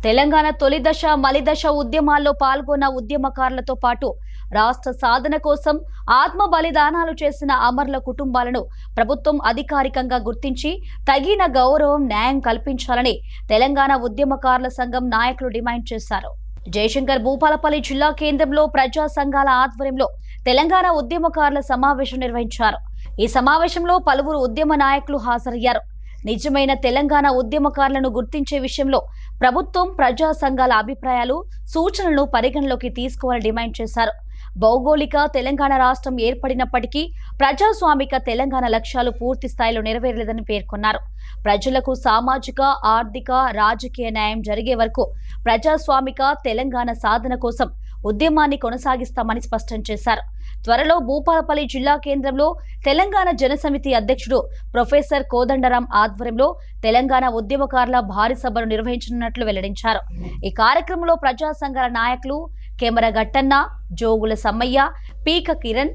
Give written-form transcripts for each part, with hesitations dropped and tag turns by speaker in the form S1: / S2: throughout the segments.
S1: తెలంగాణ తొలి దశ మలిదశ ఉద్యమాల్లో పాల్గొన్న ఉద్యమకారులతో పాటు రాష్ట్ర సాధన కోసం ఆత్మ బలిదానాలు చేసిన అమరుల కుటుంబాలను ప్రభుత్వం అధికారికంగా గుర్తించి తగిన గౌరవం న్యాయం కల్పించాలని తెలంగాణ ఉద్యమకారుల సంఘం నాయకులు డిమాండ్ చేశారు. జయశంకర్ భూపాలపల్లి జిల్లా కేంద్రంలో ప్రజా సంఘాల ఆధ్వర్యంలో తెలంగాణ ఉద్యమకారుల సమావేశం నిర్వహించారు. ఈ సమావేశంలో పలువురు ఉద్యమ నాయకులు హాజరయ్యారు. నిజమైన తెలంగాణ ఉద్యమకారులను గుర్తించే విషయంలో ప్రభుత్వం ప్రజా సంఘాల అభిప్రాయాలు, సూచనలను పరిగణలోకి తీసుకోవాలని డిమాండ్ చేశారు. భౌగోళిక తెలంగాణ రాష్ట్రం ఏర్పడినప్పటికీ ప్రజాస్వామిక తెలంగాణ లక్ష్యాలు పూర్తి స్థాయిలో నెరవేరలేదని పేర్కొన్నారు. ప్రజలకు సామాజిక, ఆర్థిక, రాజకీయ న్యాయం జరిగే వరకు ప్రజాస్వామిక తెలంగాణ సాధన కోసం ఉద్యమాన్ని కొనసాగిస్తామని స్పష్టం చేశారు. త్వరలో భూపాలపల్లి జిల్లా కేంద్రంలో తెలంగాణ జనసమితి అధ్యక్షుడు ప్రొఫెసర్ కోదండరాం ఆధ్వర్యంలో తెలంగాణ ఉద్యమకారుల భారీ సభను నిర్వహించనున్నట్లు వెల్లడించారు. ఈ కార్యక్రమంలో ప్రజా సంఘాల నాయకులు కెమెరా గట్టన్న, జోగుల సమ్మయ్య, పీక కిరణ్,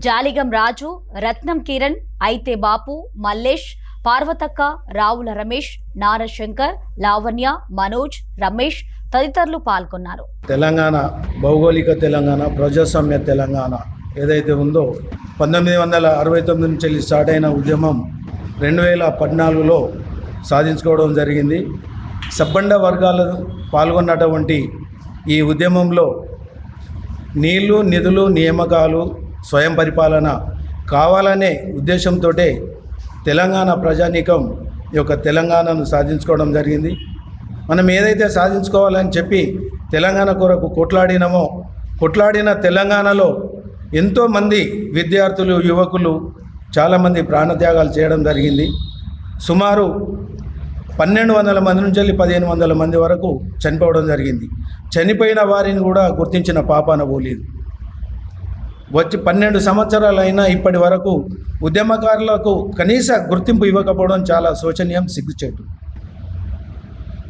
S1: జాలిగం రాజు, రత్నం కిరణ్, అయితే బాపు, మల్లేష్, పార్వతక్క, రావుల రమేష్, నారశంకర్, లావణ్య, మనోజ్, రమేష్ తదితరులు పాల్గొన్నారు.
S2: తెలంగాణ భౌగోళిక తెలంగాణ, ప్రజాస్వామ్య తెలంగాణ ఏదైతే ఉందో 1969 నుంచి స్టార్ట్ అయిన ఉద్యమం 2014లో సాధించుకోవడం జరిగింది. సబ్బండ వర్గాలు పాల్గొన్నటువంటి ఈ ఉద్యమంలో నీళ్లు, నిధులు, నియామకాలు, స్వయం పరిపాలన కావాలనే ఉద్దేశంతో తెలంగాణ ప్రజానీకం ఈ యొక్క తెలంగాణను సాధించుకోవడం జరిగింది. మనం ఏదైతే సాధించుకోవాలని చెప్పి తెలంగాణ కొరకు కొట్లాడిన తెలంగాణలో ఎంతోమంది విద్యార్థులు, యువకులు చాలామంది ప్రాణత్యాగాలు చేయడం జరిగింది. సుమారు 1200 మంది నుంచి 1500 మంది వరకు చనిపోవడం జరిగింది. చనిపోయిన వారిని కూడా గుర్తించిన పాపాన పోలేదు. వచ్చి 12 సంవత్సరాలైనా ఇప్పటి వరకు ఉద్యమకారులకు కనీస గుర్తింపు ఇవ్వకపోవడం చాలా శోచనీయం, సిగ్గుచేటు.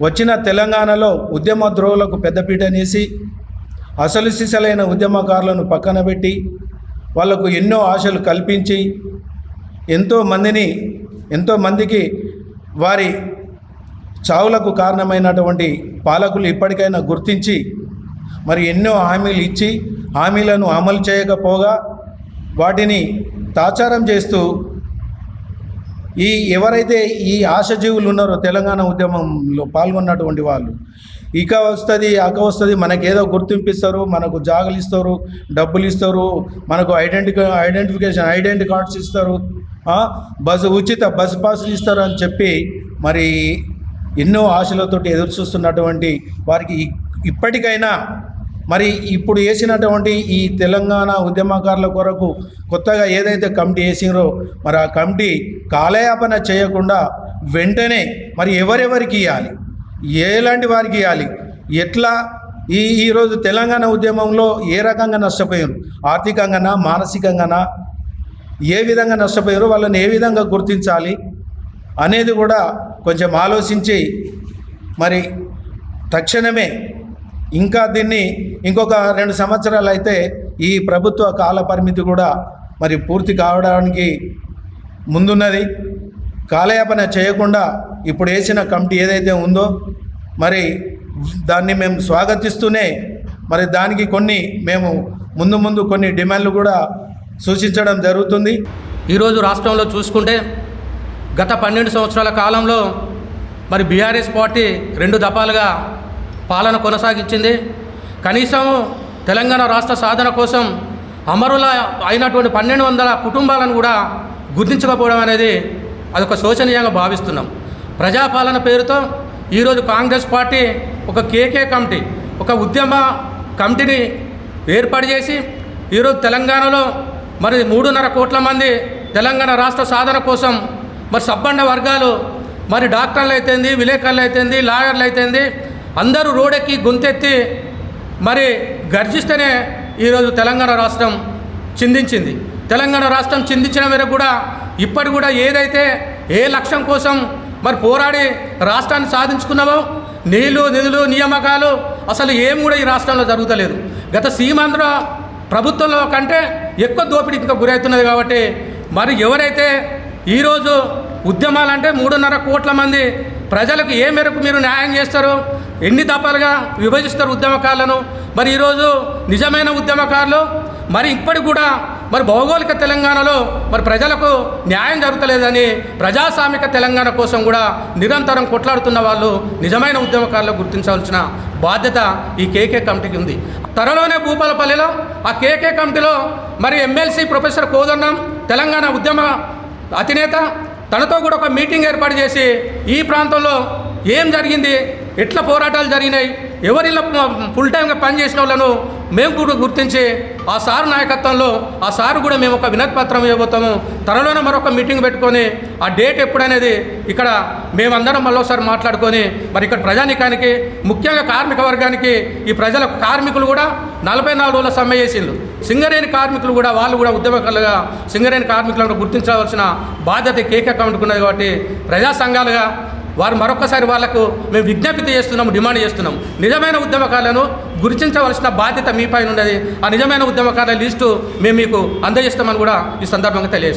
S2: వచ్చిన తెలంగాణలో ఉద్యమ ద్రోహులకు పెద్దపీటనేసి అసలు సిసలైన ఉద్యమకారులను పక్కన పెట్టి వాళ్లకు ఎన్నో ఆశలు కల్పించి ఎంతోమందికి వారి చావులకు కారణమైనటువంటి పాలకులు ఇప్పటికైనా గుర్తించి మరి ఎన్నో హామీలు ఇచ్చి హామీలను అమలు చేయకపోగా వాటిని తాచారం చేస్తూ ఎవరైతే ఈ ఆశజీవులు ఉన్నారో తెలంగాణ ఉద్యమంలో పాల్గొన్నటువంటి వాళ్ళు ఇక వస్తుంది, అక వస్తుంది, మనకేదో గుర్తింపు ఇస్తారు, మనకు జాగలు ఇస్తారు, డబ్బులు ఇస్తారు, మనకు ఐడెంటిటీ కార్డ్స్ ఇస్తారు, ఉచిత బస్సు పాసులు ఇస్తారు అని చెప్పి మరి ఎన్నో ఆశలతోటి ఎదురు చూస్తున్నటువంటి వారికి ఇప్పటికైనా మరి ఇప్పుడు వేసినటువంటి ఈ తెలంగాణ ఉద్యమకారుల కొరకు కొత్తగా ఏదైతే కమిటీ వేసినారో మరి ఆ కమిటీ కాలయాపన చేయకుండా వెంటనే మరి ఎవరెవరికి ఇవ్వాలి, ఎలాంటి వారికి ఇవ్వాలి, ఎట్లా ఈరోజు తెలంగాణ ఉద్యమంలో ఏ రకంగా నష్టపోయారు, ఆర్థికంగానా, మానసికంగానా, ఏ విధంగా నష్టపోయారో వాళ్ళని ఏ విధంగా గుర్తించాలి అనేది కూడా కొంచెం ఆలోచించి మరి తక్షణమే ఇంకా దీన్ని ఇంకొక 2 సంవత్సరాలు అయితే ఈ ప్రభుత్వ కాల పరిమితి కూడా మరి పూర్తి కావడానికి ముందున్నది. కాలయాపన చేయకుండా ఇప్పుడు వేసిన కమిటీ ఏదైతే ఉందో మరి దాన్ని మేము స్వాగతిస్తూనే మరి దానికి మేము ముందు కొన్ని డిమాండ్లు కూడా సూచించడం జరుగుతుంది.
S3: ఈరోజు రాష్ట్రంలో చూసుకుంటే గత 12 సంవత్సరాల కాలంలో మరి బీఆర్ఎస్ పార్టీ 2 దఫాలుగా పాలన కొనసాగించింది. కనీసం తెలంగాణ రాష్ట్ర సాధన కోసం అమరుల అయినటువంటి 1200 కుటుంబాలను కూడా గుర్తించకపోవడం అనేది అదొక శోచనీయంగా భావిస్తున్నాం. ప్రజాపాలన పేరుతో ఈరోజు కాంగ్రెస్ పార్టీ ఒక కేకే కమిటీ, ఒక ఉద్యమ కమిటీని ఏర్పాటు చేసి ఈరోజు తెలంగాణలో మరి 3.5 కోట్ల మంది తెలంగాణ రాష్ట్ర సాధన కోసం మరి సబ్బండ వర్గాలు మరి డాక్టర్లు అయితేంది, విలేకరులు అయితేంది, లాయర్లు అయితేంది అందరూ రోడెక్కి గొంతెత్తి మరి గర్జిస్తేనే ఈరోజు తెలంగాణ రాష్ట్రం చిందించింది. తెలంగాణ రాష్ట్రం చిందించిన మేరకు కూడా ఇప్పటి కూడా ఏదైతే ఏ లక్ష్యం కోసం మరి పోరాడి రాష్ట్రాన్ని సాధించుకున్నామో నీళ్లు, నిధులు, నియామకాలు అసలు ఏం కూడా ఈ రాష్ట్రంలో జరుగుతలేదు. గత సీమాంధ్ర ప్రభుత్వంలో కంటే ఎక్కువ దోపిడీకి గురవుతున్నది. కాబట్టి మరి ఎవరైతే ఈరోజు ఉద్యమాలంటే 3.5 కోట్ల మంది ప్రజలకు ఏ మేరకు మీరు న్యాయం చేస్తారు, ఎన్ని దఫాలుగా విభజిస్తారు ఉద్యమకారులను. మరి ఈరోజు నిజమైన ఉద్యమకారులు మరి ఇప్పటికి కూడా మరి భౌగోళిక తెలంగాణలో మరి ప్రజలకు న్యాయం జరుగుతలేదని ప్రజాస్వామిక తెలంగాణ కోసం కూడా నిరంతరం కొట్లాడుతున్న వాళ్ళు నిజమైన ఉద్యమకారులు గుర్తించవలసిన బాధ్యత ఈ కేకే కమిటీకి ఉంది. త్వరలోనే భూపాలపల్లిలో ఆ కేకే కమిటీలో మరి ఎమ్మెల్సీ ప్రొఫెసర్ కోదండం తెలంగాణ ఉద్యమ అధినేత తనతో కూడా ఒక మీటింగ్ ఏర్పాటు చేసి ఈ ప్రాంతంలో ఏం జరిగింది, ఎట్లా పోరాటాలు జరిగినాయి, ఎవరిలో ఫుల్ టైంగా పనిచేసిన వాళ్ళను మేము కూడా గుర్తించి ఆ సారు నాయకత్వంలో ఆ సారు కూడా మేము ఒక వినతి పత్రం ఇవ్వబోతాము. త్వరలోనే మరొక మీటింగ్ పెట్టుకొని ఆ డేట్ ఎప్పుడనేది ఇక్కడ మేమందరం మరోసారి మాట్లాడుకొని మరి ఇక్కడ ప్రజానికానికి ముఖ్యంగా కార్మిక వర్గానికి ఈ ప్రజల కార్మికులు కూడా 44 రోజుల సమ్మె చేసిండ్రు. సింగరేణి కార్మికులు కూడా వాళ్ళు కూడా ఉద్యమకారులుగా సింగరేణి కార్మికులను గుర్తించవలసిన బాధ్యత కేకే కమిటీకి ఉన్నది. కాబట్టి ప్రజా సంఘాలుగా వారు మరొకసారి వాళ్లకు మేము విజ్ఞప్తి చేస్తున్నాము, డిమాండ్ చేస్తున్నాం. నిజమైన ఉద్యమకారులను గుర్తించవలసిన బాధ్యత మీ పైన ఉన్నది. ఆ నిజమైన ఉద్యమకారుల లిస్టు మేము మీకు అందజేస్తామని కూడా ఈ సందర్భంగా తెలియజేస్తాం.